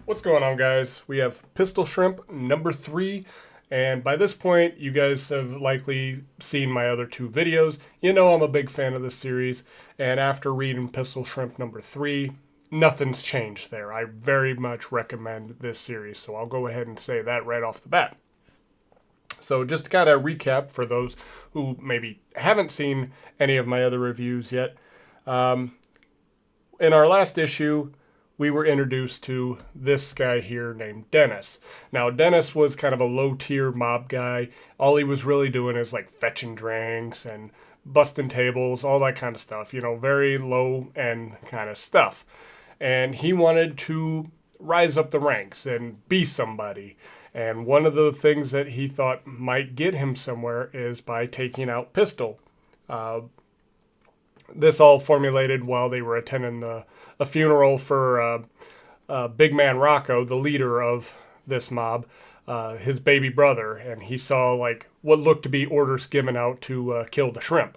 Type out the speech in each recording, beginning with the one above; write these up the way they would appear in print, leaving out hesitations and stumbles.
What's going on, guys? We have Pistol Shrimp number 3, and by this point, you guys have likely seen my other two videos. You know I'm a big fan of this series, and after reading Pistol Shrimp number 3, nothing's changed there. I very much recommend this series, so I'll go ahead and say that right off the bat. So just to kind of recap for those who maybe haven't seen any of my other reviews yet, in our last issue, we were introduced to this guy here named Dennis. Now, Dennis was kind of a low tier mob guy. All he was really doing is like fetching drinks and busting tables, all that kind of stuff, very low end kind of stuff. And he wanted to rise up the ranks and be somebody. And one of the things that he thought might get him somewhere is by taking out Pistol. This all formulated while they were attending a funeral for Big Man Rocco, the leader of this mob, his baby brother, and he saw like what looked to be orders given out to kill the shrimp.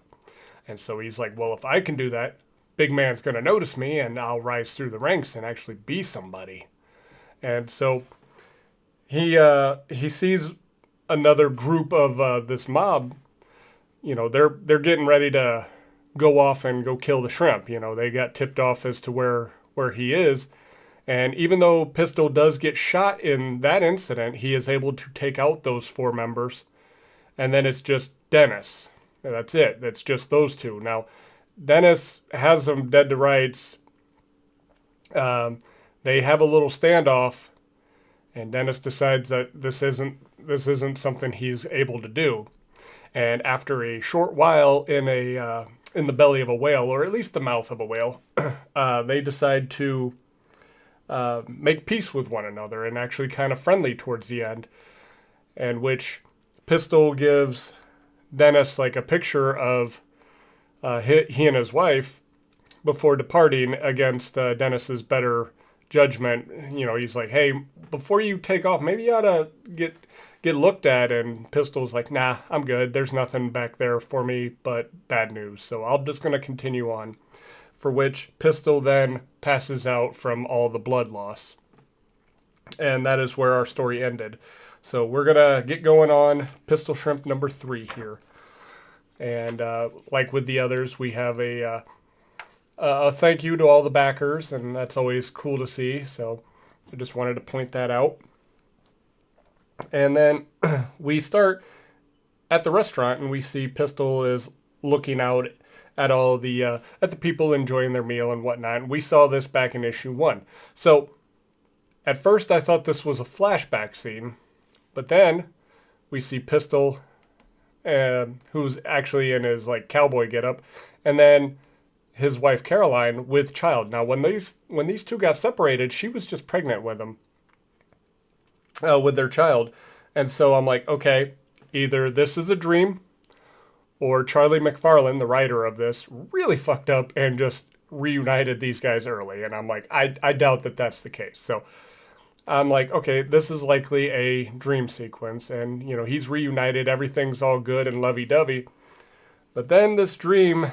And so he's like, well, if I can do that, Big Man's going to notice me and I'll rise through the ranks and actually be somebody. And so he sees another group of this mob. They're getting ready to go off and go kill the shrimp. They got tipped off as to where he is. And even though Pistol does get shot in that incident, he is able to take out those 4 members. And then it's just Dennis. And that's it. That's just those 2. Now, Dennis has them dead to rights. They have a little standoff, and Dennis decides that this isn't something he's able to do. And after a short while in the belly of a whale, or at least the mouth of a whale, they decide to make peace with one another and actually kind of friendly towards the end, and which Pistol gives Dennis like a picture of he and his wife before departing against Dennis's better judgment. He's like, hey, before you take off, maybe you ought to get looked at. And Pistol's like, nah, I'm good. There's nothing back there for me but bad news. So I'm just going to continue on. For which Pistol then passes out from all the blood loss. And that is where our story ended. So we're going to get going on Pistol Shrimp number 3 here. And like with the others, we have a thank you to all the backers, and that's always cool to see. So I just wanted to point that out. And then we start at the restaurant, and we see Pistol is looking out at all the people enjoying their meal and whatnot. And we saw this back in issue 1. So at first I thought this was a flashback scene, but then we see Pistol, who's actually in his like cowboy getup, and then his wife Caroline with child. Now when these two got separated, she was just pregnant with them. With their child. And so I'm like, okay, either this is a dream or Charlie McFarlane, the writer of this, really fucked up and just reunited these guys early. And I'm like, I doubt that that's the case. So I'm like, okay, this is likely a dream sequence. And, he's reunited. Everything's all good and lovey-dovey. But then this dream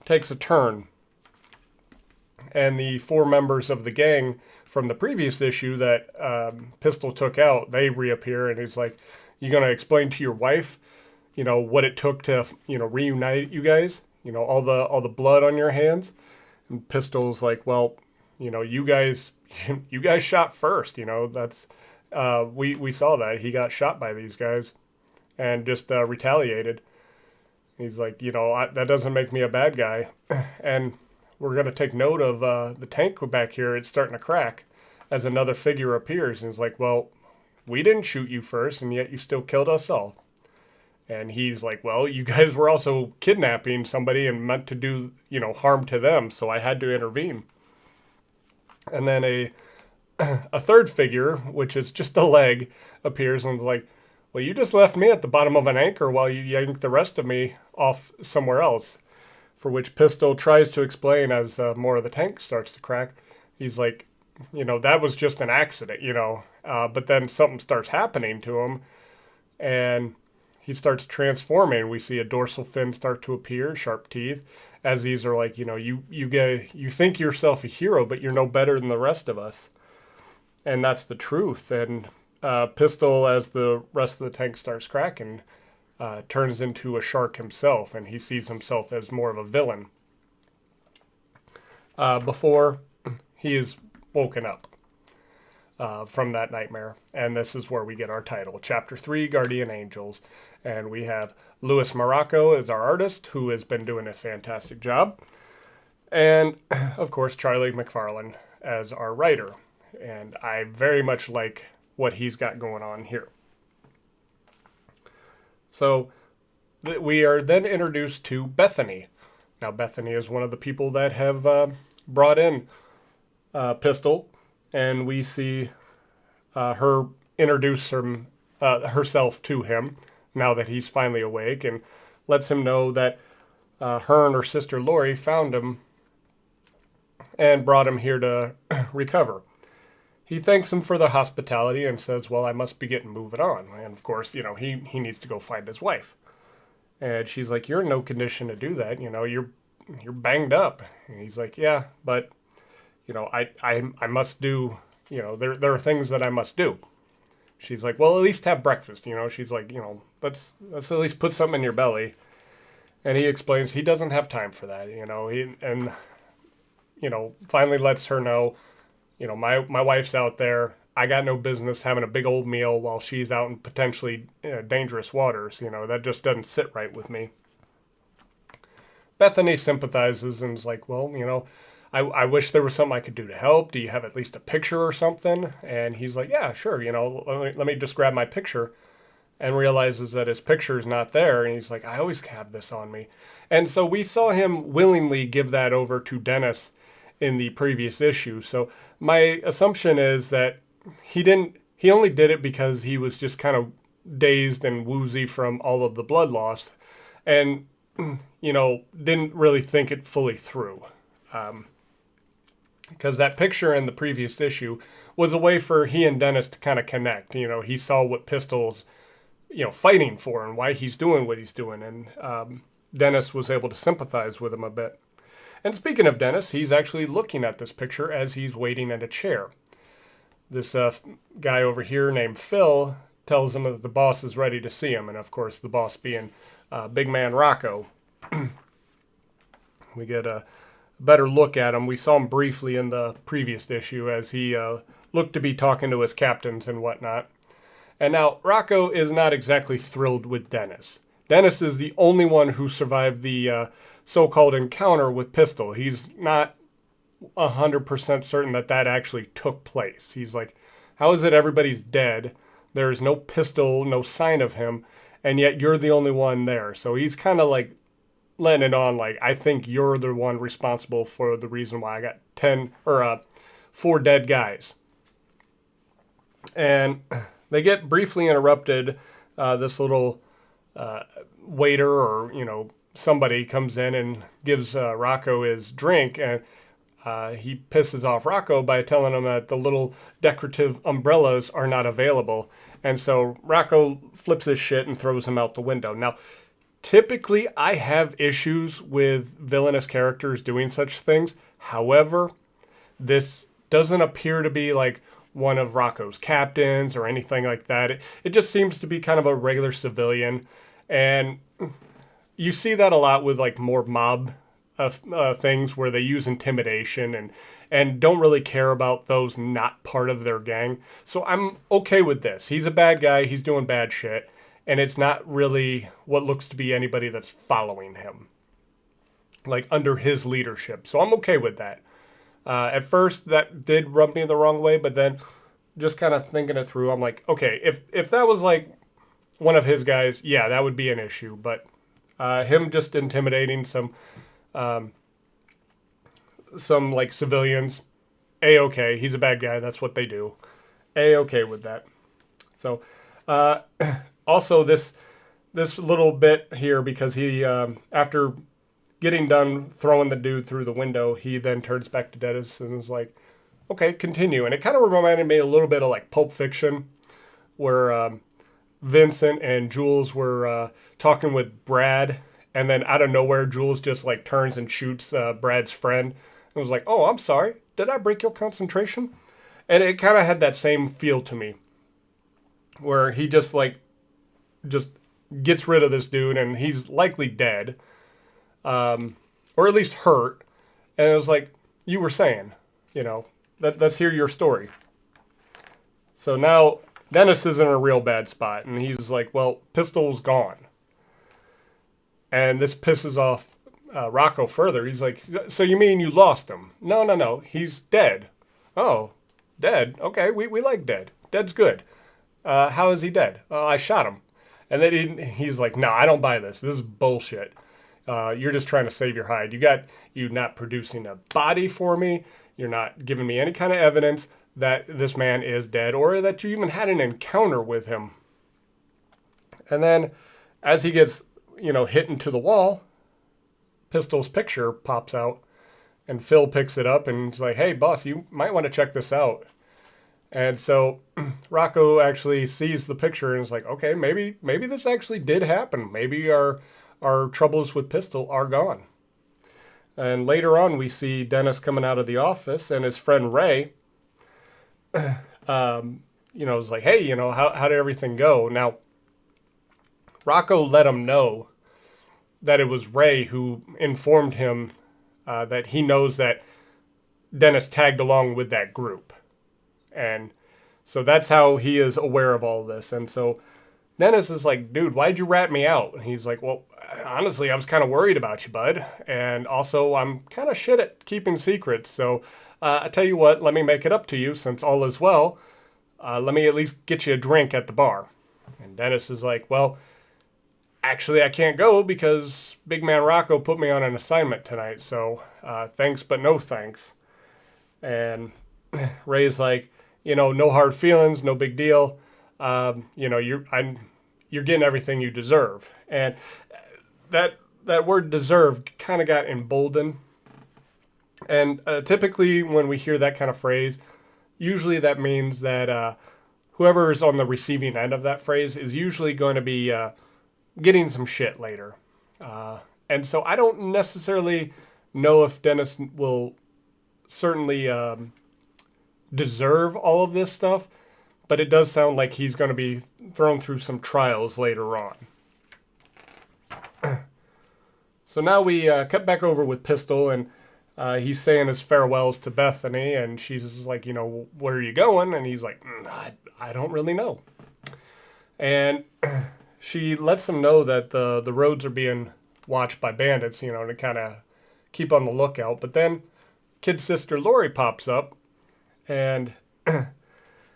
takes a turn. And the 4 members of the gang from the previous issue that Pistol took out, they reappear, and he's like, you going to explain to your wife, what it took to, reunite you guys, all the blood on your hands? And Pistol's like, well, you guys shot first, that's, we saw that. He got shot by these guys and just retaliated. He's like, that doesn't make me a bad guy. And we're going to take note of the tank back here. It's starting to crack as another figure appears. And he's like, well, we didn't shoot you first, and yet you still killed us all. And he's like, well, you guys were also kidnapping somebody and meant to do, harm to them, so I had to intervene. And then a third figure, which is just a leg, appears and is like, well, you just left me at the bottom of an anchor while you yanked the rest of me off somewhere else. For which Pistol tries to explain as more of the tank starts to crack. He's like, that was just an accident, but then something starts happening to him, and he starts transforming. We see a dorsal fin start to appear, sharp teeth, as these are like, you think yourself a hero, but you're no better than the rest of us. and that's the truth. And Pistol, as the rest of the tank starts cracking, turns into a shark himself, and he sees himself as more of a villain before he is woken up from that nightmare. And this is where we get our title, Chapter 3, Guardian Angels. And we have Louis Morocco as our artist, who has been doing a fantastic job. And, of course, Charlie McFarlane as our writer. And I very much like what he's got going on here. So we are then introduced to Bethany. Now, Bethany is one of the people that have brought in Pistol, and we see her introduce herself to him now that he's finally awake, and lets him know that her and her sister Lori found him and brought him here to recover. He thanks him for the hospitality and says, well, I must be getting moving on. And of course, he needs to go find his wife. And she's like, you're in no condition to do that. You're banged up. And he's like, yeah, but, I must do, there are things that I must do. She's like, well, at least have breakfast. She's like, let's at least put something in your belly. And he explains he doesn't have time for that, finally lets her know, my wife's out there. I got no business having a big old meal while she's out in potentially dangerous waters. That just doesn't sit right with me. Bethany sympathizes and is like, well, I wish there was something I could do to help. Do you have at least a picture or something? And he's like, yeah, sure. Let me just grab my picture, and realizes that his picture is not there. And he's like, I always have this on me. And so we saw him willingly give that over to Dennis in the previous issue. So my assumption is that he only did it because he was just kind of dazed and woozy from all of the blood loss, and, didn't really think it fully through. Because that picture in the previous issue was a way for he and Dennis to kind of connect. He saw what Pistol's, fighting for and why he's doing what he's doing. And Dennis was able to sympathize with him a bit. And speaking of Dennis, he's actually looking at this picture as he's waiting in a chair. This guy over here named Phil tells him that the boss is ready to see him. And of course, the boss being big man Rocco. We get a better look at him. We saw him briefly in the previous issue as he looked to be talking to his captains and whatnot. And now Rocco is not exactly thrilled with Dennis. Dennis is the only one who survived the so-called encounter with Pistol. He's not 100% certain that actually took place. He's like, how is it everybody's dead? There's no Pistol, no sign of him, and yet you're the only one there. So he's kind of like letting it on, like, I think you're the one responsible for the reason why I got 4 dead guys. And they get briefly interrupted. This little waiter or, somebody comes in and gives Rocco his drink, and he pisses off Rocco by telling him that the little decorative umbrellas are not available. And so Rocco flips his shit and throws him out the window. Now, typically, I have issues with villainous characters doing such things. However, this doesn't appear to be like one of Rocco's captains or anything like that. It just seems to be kind of a regular civilian. And you see that a lot with like more mob things where they use intimidation and don't really care about those not part of their gang. So I'm okay with this. He's a bad guy. He's doing bad shit. And it's not really what looks to be anybody that's following him, like under his leadership. So I'm okay with that. At first, that did rub me the wrong way, but then just kind of thinking it through, I'm like, okay, if that was like one of his guys, yeah, that would be an issue. But him just intimidating some like civilians, A-okay. He's a bad guy. That's what they do. A-okay with that. So also this little bit here, because he after getting done throwing the dude through the window, he then turns back to Dennis and is like, okay, continue. And it kind of reminded me a little bit of like Pulp Fiction, where Vincent and Jules were talking with Brad, and then out of nowhere, Jules just like turns and shoots Brad's friend. And was like, oh, I'm sorry. Did I break your concentration? And it kind of had that same feel to me, where he just gets rid of this dude, and he's likely dead, or at least hurt. And it was like you were saying, let's hear your story. So now Dennis is in a real bad spot, and he's like, well, Pistol's gone. And this pisses off Rocco further. He's like, so you mean you lost him? No, no, no. He's dead. Oh, dead. Okay, we like dead. Dead's good. How is he dead? I shot him. And then he's like, no, I don't buy this. This is bullshit. You're just trying to save your hide. You're not producing a body for me. You're not giving me any kind of evidence that this man is dead or that you even had an encounter with him. And then as he gets, hit into the wall, Pistol's picture pops out, and Phil picks it up and is like, hey, boss, you might want to check this out. And so Rocco actually sees the picture and is like, okay, maybe this actually did happen. Maybe our troubles with Pistol are gone. And later on, we see Dennis coming out of the office, and his friend Ray, is like, hey, how did everything go? Now, Rocco let him know that it was Ray who informed him that he knows that Dennis tagged along with that group. And so that's how he is aware of all this. And so Dennis is like, dude, why'd you rat me out? And he's like, well, honestly, I was kind of worried about you, bud. And also, I'm kind of shit at keeping secrets. So I tell you what, let me make it up to you since all is well. Let me at least get you a drink at the bar. And Dennis is like, well, actually, I can't go because Big Man Rocco put me on an assignment tonight. So thanks, but no thanks. And Ray's like, no hard feelings, no big deal. You're getting everything you deserve. And that word deserve kind of got emboldened. And typically when we hear that kind of phrase, usually that means that whoever is on the receiving end of that phrase is usually going to be getting some shit later. And so I don't necessarily know if Dennis will certainly deserve all of this stuff, but it does sound like he's going to be thrown through some trials later on. So now we cut back over with Pistol, and he's saying his farewells to Bethany, and she's like, where are you going? And he's like, I don't really know. And she lets him know that the roads are being watched by bandits, to kind of keep on the lookout. But then kid sister Lori pops up, and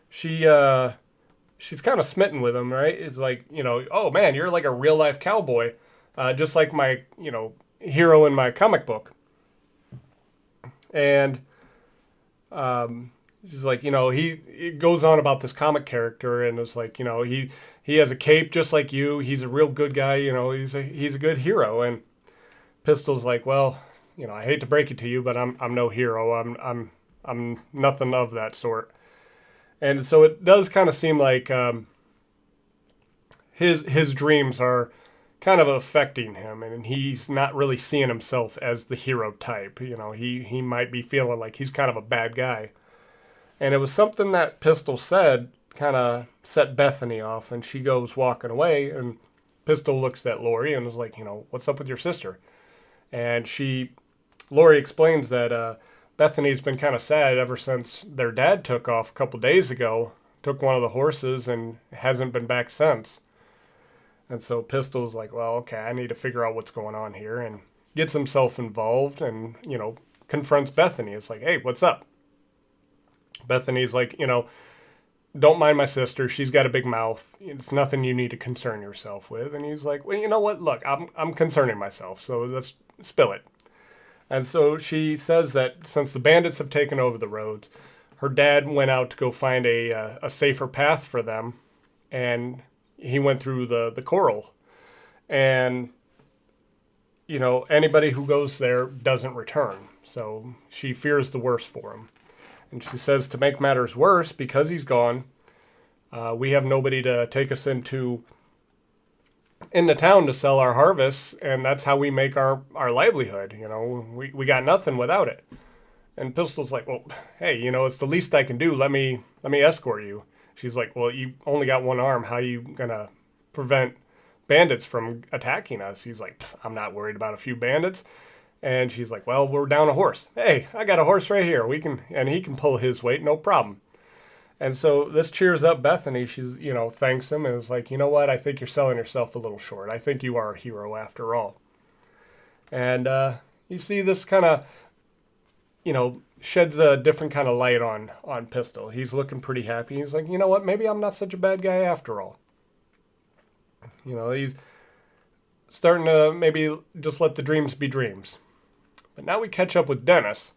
she's kind of smitten with him, right? It's like, oh man, you're like a real life cowboy, just like my, hero in my comic book. And she's like, he goes on about this comic character, and it's like, he has a cape just like you. He's a real good guy, he's a good hero. And Pistol's like, well, I hate to break it to you, but I'm no hero. I'm nothing of that sort. And so it does kind of seem like his dreams are kind of affecting him, and he's not really seeing himself as the hero type. He might be feeling like he's kind of a bad guy. And it was something that Pistol said kind of set Bethany off, and she goes walking away, and Pistol looks at Lori and is like, what's up with your sister? And Lori explains that Bethany's been kind of sad ever since their dad took off a couple days ago, took one of the horses, and hasn't been back since. And so Pistol's like, well, okay, I need to figure out what's going on here, and gets himself involved and, confronts Bethany. It's like, hey, what's up? Bethany's like, don't mind my sister. She's got a big mouth. It's nothing you need to concern yourself with. And he's like, well, you know what? Look, I'm concerning myself, so let's spill it. And so she says that since the bandits have taken over the roads, her dad went out to go find a safer path for them, and he went through the coral. And, anybody who goes there doesn't return. So she fears the worst for him. And she says to make matters worse, because he's gone, we have nobody to take us into town to sell our harvests, and that's how we make our livelihood. We got nothing without it. And Pistol's like, well, hey, it's the least I can do. Let me escort you. She's like, well, you only got one arm. How are you gonna prevent bandits from attacking us? He's like, I'm not worried about a few bandits. And she's like, well, we're down a horse. Hey, I got a horse right here. And he can pull his weight, no problem. And so this cheers up Bethany. She's, thanks him and is like, you know what? I think you're selling yourself a little short. I think you are a hero after all. And you see this kind of, sheds a different kind of light on Pistol. He's looking pretty happy. He's like, you know what? Maybe I'm not such a bad guy after all. He's starting to maybe just let the dreams be dreams. But now we catch up with Dennis,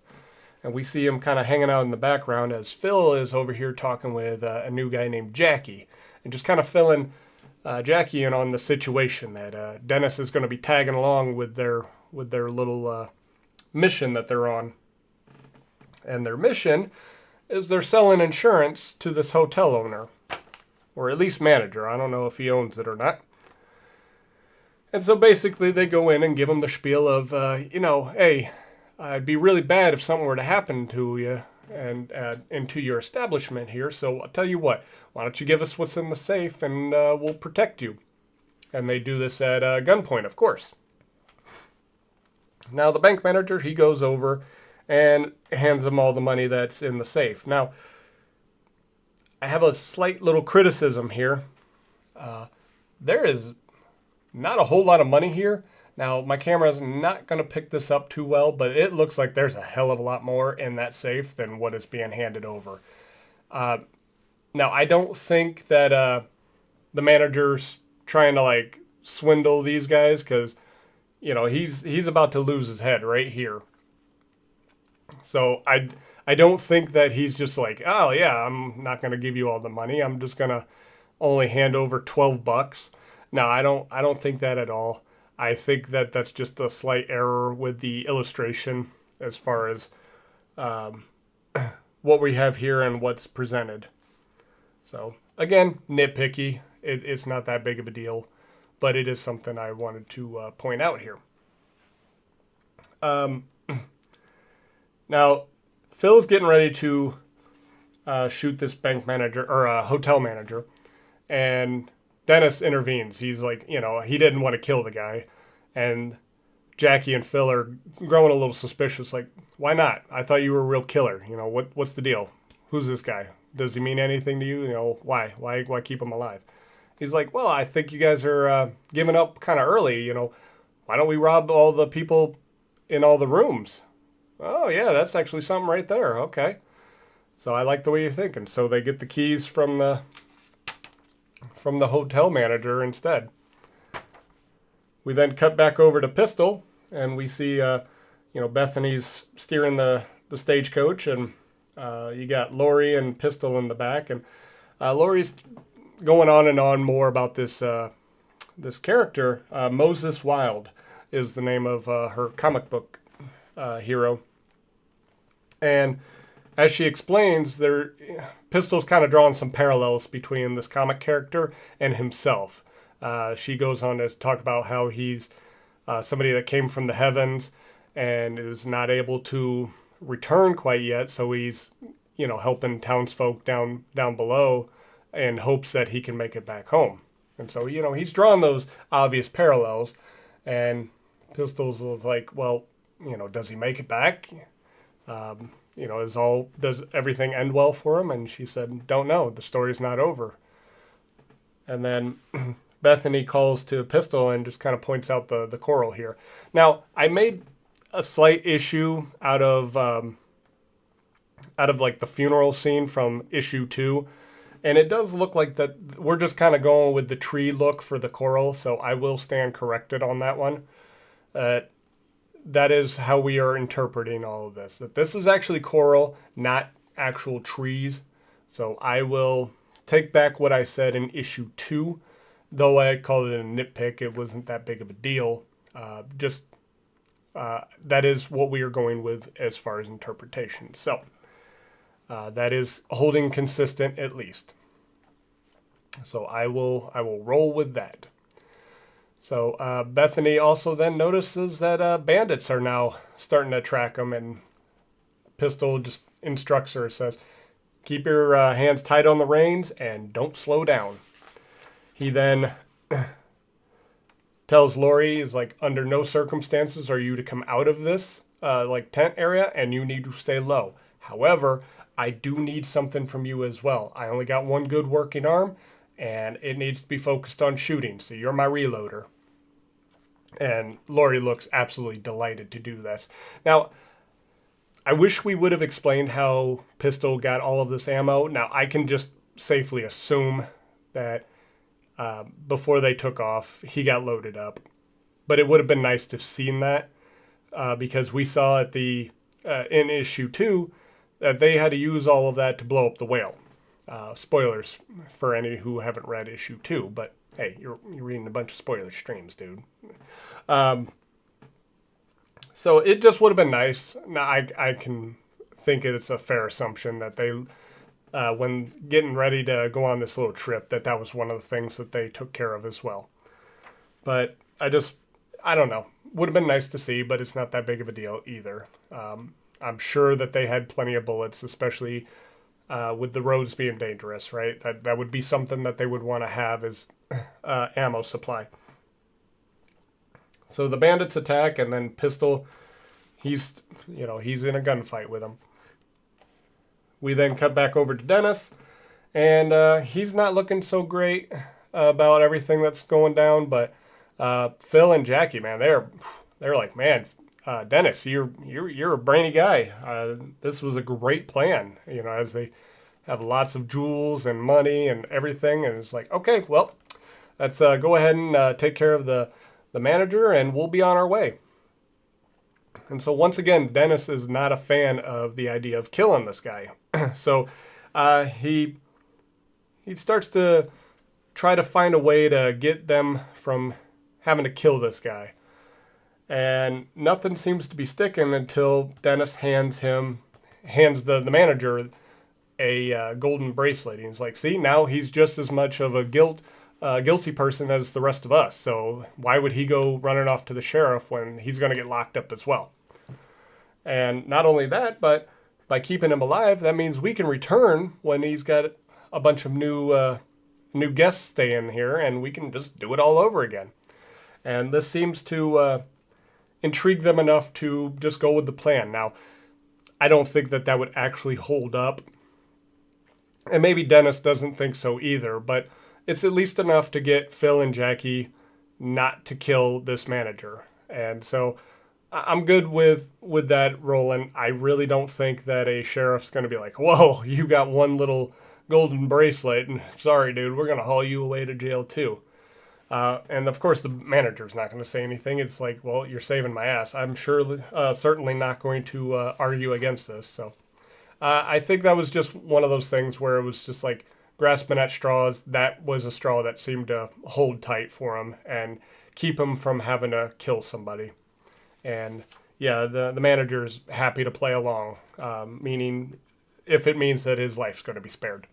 and we see him kind of hanging out in the background as Phil is over here talking with a new guy named Jackie, and just kind of filling Jackie in on the situation that Dennis is going to be tagging along with their little mission that they're on. And their mission is they're selling insurance to this hotel owner, or at least manager. I don't know if he owns it or not. And so basically they go in and give him the spiel of, hey, it'd be really bad if something were to happen to you and into your establishment here. So I'll tell you what, why don't you give us what's in the safe and we'll protect you. And they do this at gunpoint, of course. Now the bank manager, he goes over and hands them all the money that's in the safe. Now, I have a slight little criticism here. There is not a whole lot of money here. Now, my camera is not going to pick this up too well, but it looks like there's a hell of a lot more in that safe than what is being handed over. Now, I don't think that the manager's trying to, swindle these guys, because, he's about to lose his head right here. So I don't think that he's just like, oh yeah, I'm not going to give you all the money. I'm just going to only hand over $12. No, I don't think that at all. I think that that's just a slight error with the illustration as far as what we have here and what's presented. So again, nitpicky. It's not that big of a deal, but it is something I wanted to point out here. Now, Phil's getting ready to shoot this bank manager or hotel manager, and Dennis intervenes. He's like, he didn't want to kill the guy, and Jackie and Phil are growing a little suspicious. Like, why not? I thought you were a real killer. What's the deal? Who's this guy? Does he mean anything to you? Why? Why keep him alive? He's like, well, I think you guys are giving up kind of early. Why don't we rob all the people in all the rooms? Oh, yeah, that's actually something right there. Okay. So I like the way you're thinking. So they get the keys from the hotel manager instead. We then cut back over to Pistol, and we see, Bethany's steering the stagecoach, and you got Lori and Pistol in the back. And Lori's going on and on more about this character. Moses Wilde is the name of her comic book hero. And as she explains, Pistol's kind of drawing some parallels between this comic character and himself. She goes on to talk about how he's somebody that came from the heavens and is not able to return quite yet, so he's helping townsfolk down below in hopes that he can make it back home. And so he's drawing those obvious parallels, and Pistol's like, well, does he make it back? Does everything end well for him? And she said, don't know. The story's not over. And then Bethany calls to Pistol and just kind of points out the coral here. Now, I made a slight issue out of the funeral scene from issue 2. And it does look like that we're just kind of going with the tree look for the coral. So I will stand corrected on that one. That is how we are interpreting all of this. That this is actually coral, not actual trees. So I will take back what I said in issue 2. Though I called it a nitpick, it wasn't that big of a deal. That is what we are going with as far as interpretation. So that is holding consistent at least. So I will roll with that. So Bethany also then notices that bandits are now starting to track them and Pistol just instructs her, says, keep your hands tight on the reins and don't slow down. He then tells Lori, is like, under no circumstances are you to come out of this tent area, and you need to stay low. However, I do need something from you as well. I only got one good working arm, and it needs to be focused on shooting, so you're my reloader. And Lori looks absolutely delighted to do this. Now, I wish we would have explained how Pistol got all of this ammo. Now, I can just safely assume that before they took off, he got loaded up. But it would have been nice to have seen that because we saw at in issue 2 that they had to use all of that to blow up the whale. Spoilers for any who haven't read issue 2, but hey, you're reading a bunch of spoiler streams, dude. So it just would have been nice. Now, I can think it's a fair assumption that they, when getting ready to go on this little trip, that was one of the things that they took care of as well. But I don't know. Would have been nice to see, but it's not that big of a deal either. I'm sure that they had plenty of bullets, especially with the roads being dangerous, right? That would be something that they would want to have as ammo supply. So the bandits attack, and then Pistol, he's in a gunfight with them. We then cut back over to Dennis, and he's not looking so great about everything that's going down. But Phil and Jackie, man, they're like, man, Dennis, you're a brainy guy. This was a great plan, as they have lots of jewels and money and everything. And it's like, okay, well, let's go ahead and take care of the manager, and we'll be on our way. And so once again, Dennis is not a fan of the idea of killing this guy. So he starts to try to find a way to get them from having to kill this guy. And nothing seems to be sticking until Dennis hands the manager a golden bracelet. And he's like, see, now he's just as much of a guilty person as the rest of us. So why would he go running off to the sheriff when he's going to get locked up as well? And not only that, but by keeping him alive, that means we can return when he's got a bunch of new guests staying here, and we can just do it all over again. And this seems to intrigue them enough to just go with the plan. Now, I don't think that would actually hold up. And maybe Dennis doesn't think so either, but it's at least enough to get Phil and Jackie not to kill this manager. And so I'm good with that rolling. I really don't think that a sheriff's going to be like, whoa, you got one little golden bracelet, and sorry, dude, we're going to haul you away to jail too. And of course, the manager's not going to say anything. It's like, well, you're saving my ass. I'm certainly not going to argue against this. So I think that was just one of those things where it was just like grasping at straws. That was a straw that seemed to hold tight for him and keep him from having to kill somebody. And yeah, the manager's happy to play along, meaning if it means that his life's going to be spared.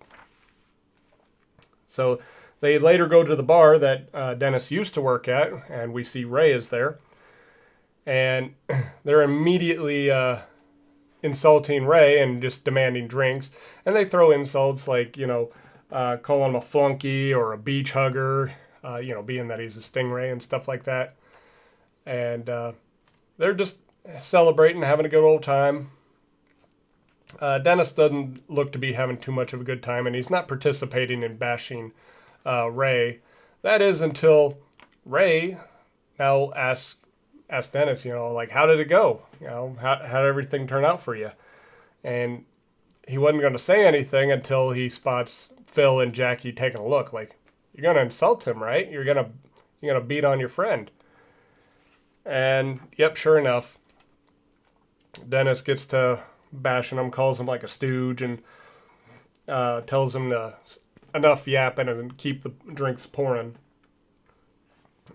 So they later go to the bar that Dennis used to work at, and we see Ray is there. And they're immediately insulting Ray and just demanding drinks. And they throw insults like, calling him a flunky or a beach hugger, being that he's a stingray and stuff like that. And they're just celebrating, having a good old time. Dennis doesn't look to be having too much of a good time, and he's not participating in bashing Ray. That is until Ray now asks Dennis, how did it go? How did everything turn out for you? And he wasn't going to say anything until he spots Phil and Jackie taking a look. Like, you're going to insult him, right? You're gonna beat on your friend. And yep, sure enough, Dennis gets to bashing him, calls him like a stooge, and tells him to enough yapping and keep the drinks pouring.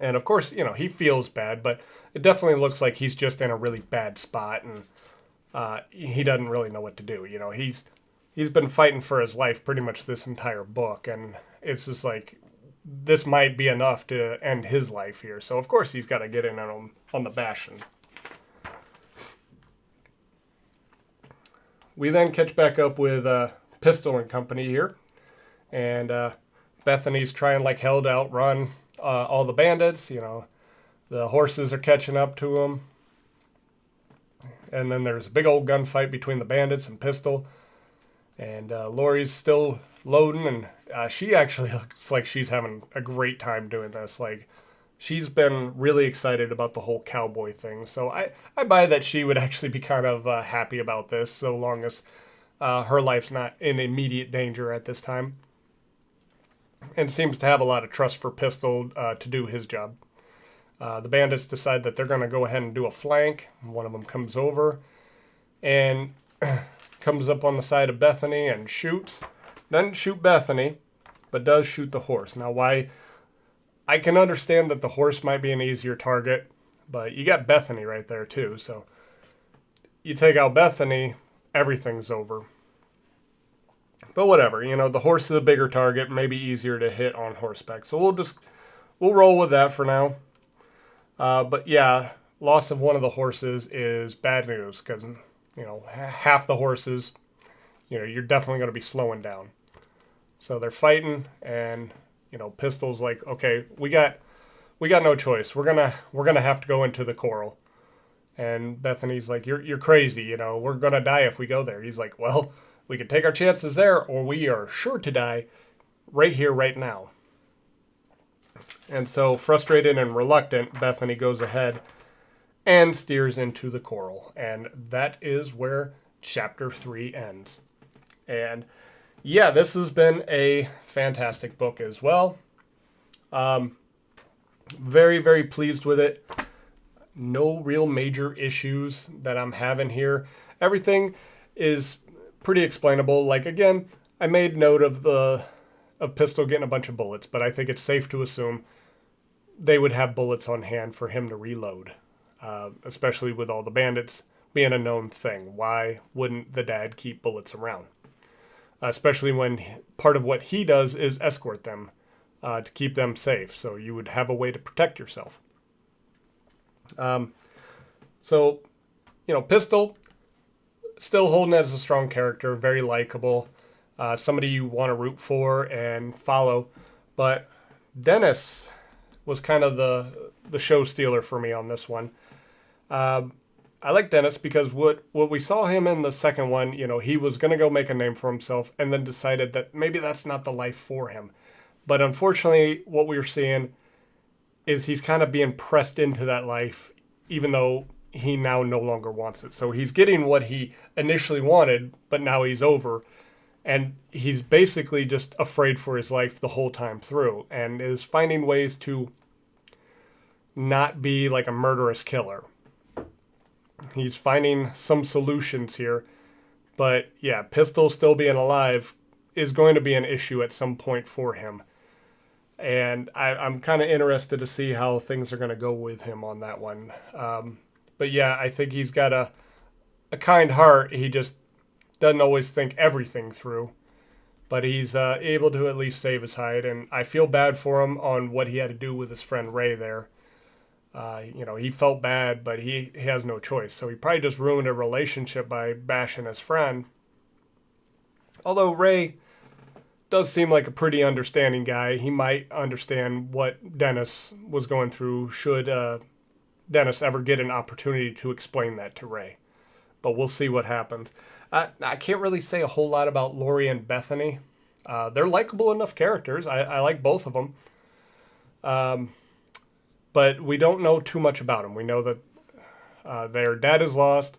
And of course, he feels bad, but it definitely looks like he's just in a really bad spot, and he doesn't really know what to do. He's been fighting for his life pretty much this entire book, and it's just like, this might be enough to end his life here. So of course he's got to get in on the bashing. we then catch back up with Pistol and company here, and Bethany's trying like hell to outrun all the bandits. The horses are catching up to them, and then there's a big old gunfight between the bandits and Pistol, and Lori's still loading, and she actually looks like she's having a great time doing this. Like, she's been really excited about the whole cowboy thing. So I buy that she would actually be kind of happy about this, so long as her life's not in immediate danger at this time. And seems to have a lot of trust for Pistol to do his job. The bandits decide that they're going to go ahead and do a flank. One of them comes over and comes up on the side of Bethany and shoots. Doesn't shoot Bethany, but does shoot the horse. Now, why? I can understand that the horse might be an easier target, but you got Bethany right there too. So you take out Bethany, everything's over. But whatever, the horse is a bigger target, maybe easier to hit on horseback. So we'll roll with that for now. But yeah, loss of one of the horses is bad news because, half the horses, you're definitely going to be slowing down. So they're fighting, and Pistol's like, okay, we got no choice. We're gonna have to go into the corral. And Bethany's like, you're crazy. We're gonna die if we go there. He's like, well, we can take our chances there, or we are sure to die right here, right now. And so, frustrated and reluctant, Bethany goes ahead and steers into the corral. And that is where chapter 3 ends. And yeah, this has been a fantastic book as well. Very, very pleased with it. No real major issues that I'm having here. Everything is pretty explainable. Like, again, I made note of Pistol getting a bunch of bullets, but I think it's safe to assume they would have bullets on hand for him to reload, especially with all the bandits being a known thing. Why wouldn't the dad keep bullets around? Especially when part of what he does is escort them to keep them safe. So you would have a way to protect yourself. So, Pistol, still holding it as a strong character, very likable, somebody you want to root for and follow. But Dennis was kind of the show stealer for me on this one. I like Dennis because what we saw him in the second one, he was going to go make a name for himself and then decided that maybe that's not the life for him. But unfortunately, what we were seeing is he's kind of being pressed into that life, even though he now no longer wants it. So he's getting what he initially wanted, but now he's over. And he's basically just afraid for his life the whole time through and is finding ways to not be like a murderous killer. He's finding some solutions here. But yeah, Pistol still being alive is going to be an issue at some point for him. And I'm kind of interested to see how things are going to go with him on that one. But yeah, I think he's got a kind heart. He just doesn't always think everything through. But he's able to at least save his hide. And I feel bad for him on what he had to do with his friend Ray there. He felt bad, but he has no choice. So he probably just ruined a relationship by bashing his friend. Although Ray does seem like a pretty understanding guy. He might understand what Dennis was going through should Dennis ever get an opportunity to explain that to Ray. But we'll see what happens. I can't really say a whole lot about Lori and Bethany. They're likable enough characters. I like both of them. But we don't know too much about them. We know that their dad is lost.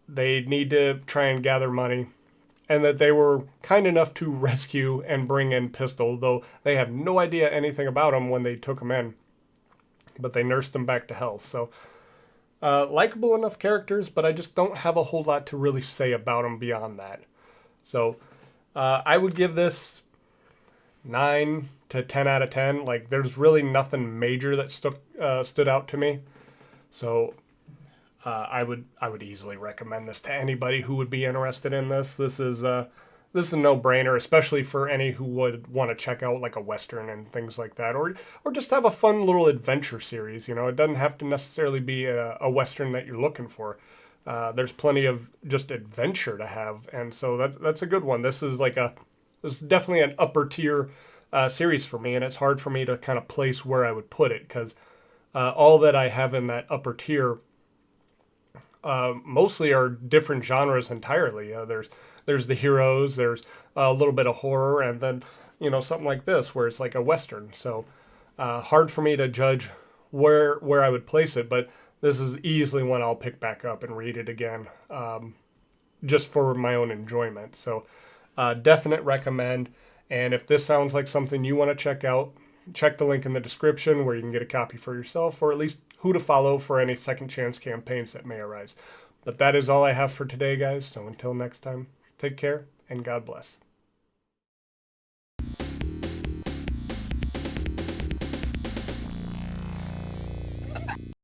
They need to try and gather money. And that they were kind enough to rescue and bring in Pistol, though they have no idea anything about him when they took him in. But they nursed him back to health. So, likable enough characters, but I just don't have a whole lot to really say about them beyond that. So, I would give this 9 to 10 out of 10. Like, there's really nothing major that stood out to me. So, I would easily recommend this to anybody who would be interested in this. This is a no-brainer, especially for any who would want to check out like a Western and things like that, or just have a fun little adventure series. It doesn't have to necessarily be a Western that you're looking for. There's plenty of just adventure to have, and so that's a good one. This is definitely an upper tier series for me, and it's hard for me to kind of place where I would put it because all that I have in that upper tier mostly are different genres entirely. There's the heroes, there's a little bit of horror, and then something like this where it's like a western. So hard for me to judge where I would place it, but this is easily one I'll pick back up and read it again, just for my own enjoyment. So definite recommend. And if this sounds like something you want to check out, check the link in the description where you can get a copy for yourself, or at least who to follow for any second chance campaigns that may arise. But that is all I have for today, guys. So until next time, take care and God bless.